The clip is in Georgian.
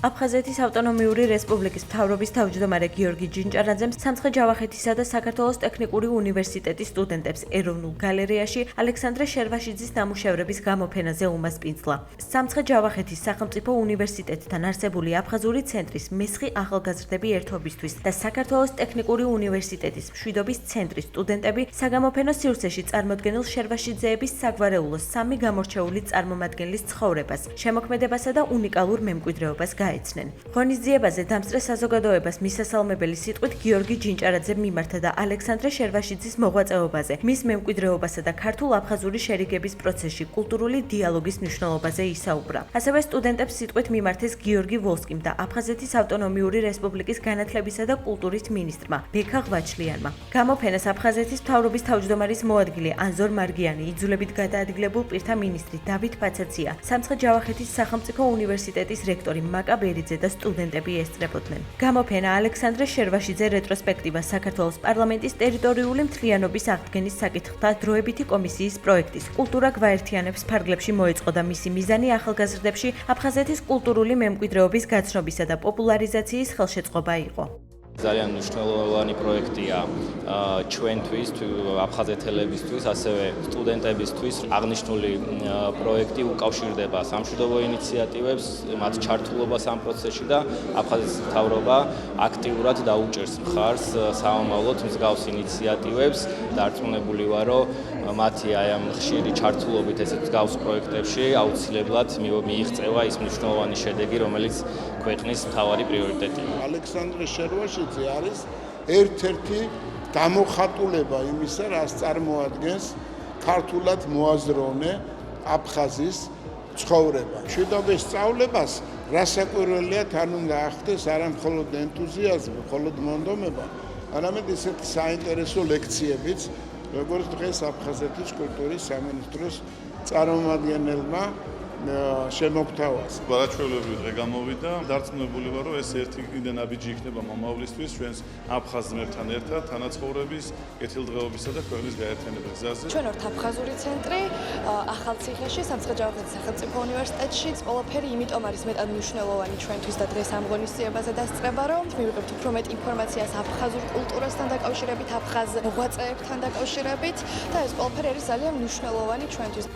აფხაზეთის ავტონომიური რესპუბლიკის მთავრობის თავმჯდომარე გიორგი ჯინჭარაძემ სამცხე-ჯავახეთისა და საქართველოს ტექნიკური უნივერსიტეტის სტუდენტებს ეროვნულ გალერეაში ალექსანდრე შერვაშიძის ნამუშევრების გამოფენაზე უმასპინძლა. სამცხე-ჯავახეთის სახელმწიფო უნივერსიტეტთან არსებული აფხაზური ცენტრის მესხი ახალგაზრდები ერთობისთვის და საქართველოს ტექნიკური უნივერსიტეტის მშვიდობის ცენტრის სტუდენტები საგამოფენო სივრცეში წარმოდგენილ შერვაშიძეების საგვარეულოს სამი გამორჩეული წარმომადგენლის ცხოვრებას, შემოქმედებასა და უნიკალურ მემკვიდრეობას გაეცნენ. ღონისძიებაზე დამსწრე საზოგადოებას მისასალმებელი სიტყვით გიორგი ჯინჭარაძემ მიმართა და ალექსანდრე შერვაშიძის მოღვაწეობაზე, მის მემკვიდრეობასა და ქართულ-აფხაზური შერიგების პროცესში კულტურული დიალოგის მნიშვნელობაზე ისაუბრა. ასევე სტუდენტებს სიტყვით მიმართეს გიორგი ვოლსკიმ და აფხაზეთის ავტონომიური რესპუბლიკის განათლებისა და კულტურის მინისტრმა ბექა ღვაჩლიანმა. გამოფენას აფხაზეთის მთავრობის თავმჯდომარის მოადგილე ანზორ მარგიანი, იძულებით გადაადგილებულ პირთა მინისტრი დავით პაცაცია, სამცხე-ჯავახეთის სახელმწიფო უნივერსიტეტის რექტორი მაკა ბერიძე და სტუდენტები ესწრებოდნენ. გამოფენა ალექსანდრე შერვაშიძე რეტროსპექტივა საქართველოს პარლამენტის ტერიტორიული მთლიანობის აღდგენის საკითხთა დროებითი კომისიის პროექტის კულტურა გვაერთიანებს ფარგლებში მოეწყო და მისი მიზანი ახალგაზრდებში აფხაზეთის კულტურული მემკვიდრეობის გაცნობისა და პოპულარიზაციის ხელშეწყობა იყო. ძალიან მნიშვნელოვანი პროექტია ჩვენთვის, აფხაზეთელებისთვის, ასევე სტუდენტებისთვის. აღნიშნული პროექტი უკავშირდება სამშვიდობო ინიციატივებს, მათ ჩართულობას ამ პროცესში და აფხაზეთის მთავრობა აქტიურად დაუჭერს მხარს სამომავლოდ მსგავს ინიციატივებს. დარწმუნებული ვარ, რომ მათი აი ამ ხშირი ჩართულობით ესეთ მსგავს პროექტებში აუცილებლად მიიღწევა ის მნიშვნელოვანი შედეგი, რომელიც ქვეყნის მთავარი პრიორიტეტია. ალექსანდრე შერვაშიძე არის ერთ-ერთი გამოხატულება იმისა, რაც წარმოადგენს ქართულად მოაზროვნე აფხაზის ცხოვრება. მშვიდობის სწავლებას რასაკვირველია თან უნდა ახდეს არა მხოლოდ ენთუზიაზმი, მხოლოდ მონდომება, არამედ ისეთი საინტერესო ლექციებიც, როგორც დღეს აფხაზეთის კულტურის სამინისტროს წარმომადგენელმა შემოგთავაზა. ბარაჩველები დღე გამოვიდა, დარწმუნებული ვარ, რომ ეს ერთი კიდე ნაბიჯი იქნება მომავლისთვის ჩვენს აფხაზ ძმებთან ერთად თანაცხოვრების, კეთილდღეობისა და ქვეყნის გაერთიანების გზაზე. ჩვენ ვართ აფხაზური ცენტრი, ახალციხეში, სამცხე-ჯავახეთის სახელმწიფო უნივერსიტეტში. ყველაფერი იმიტომ არის მეტად მნიშვნელოვანი ჩვენთვის და დღეს ამ ღონისძიებაზე დასწრება, რომ მივიღებთ უფრო მეტ ინფორმაციას აფხაზურ კულტურასთან დაკავშირებით, აფხაზ მოღვაწეებთან დაკავშირებით და ეს ყველაფერი არის ძალიან მნიშვნელოვანი ჩვენთვის.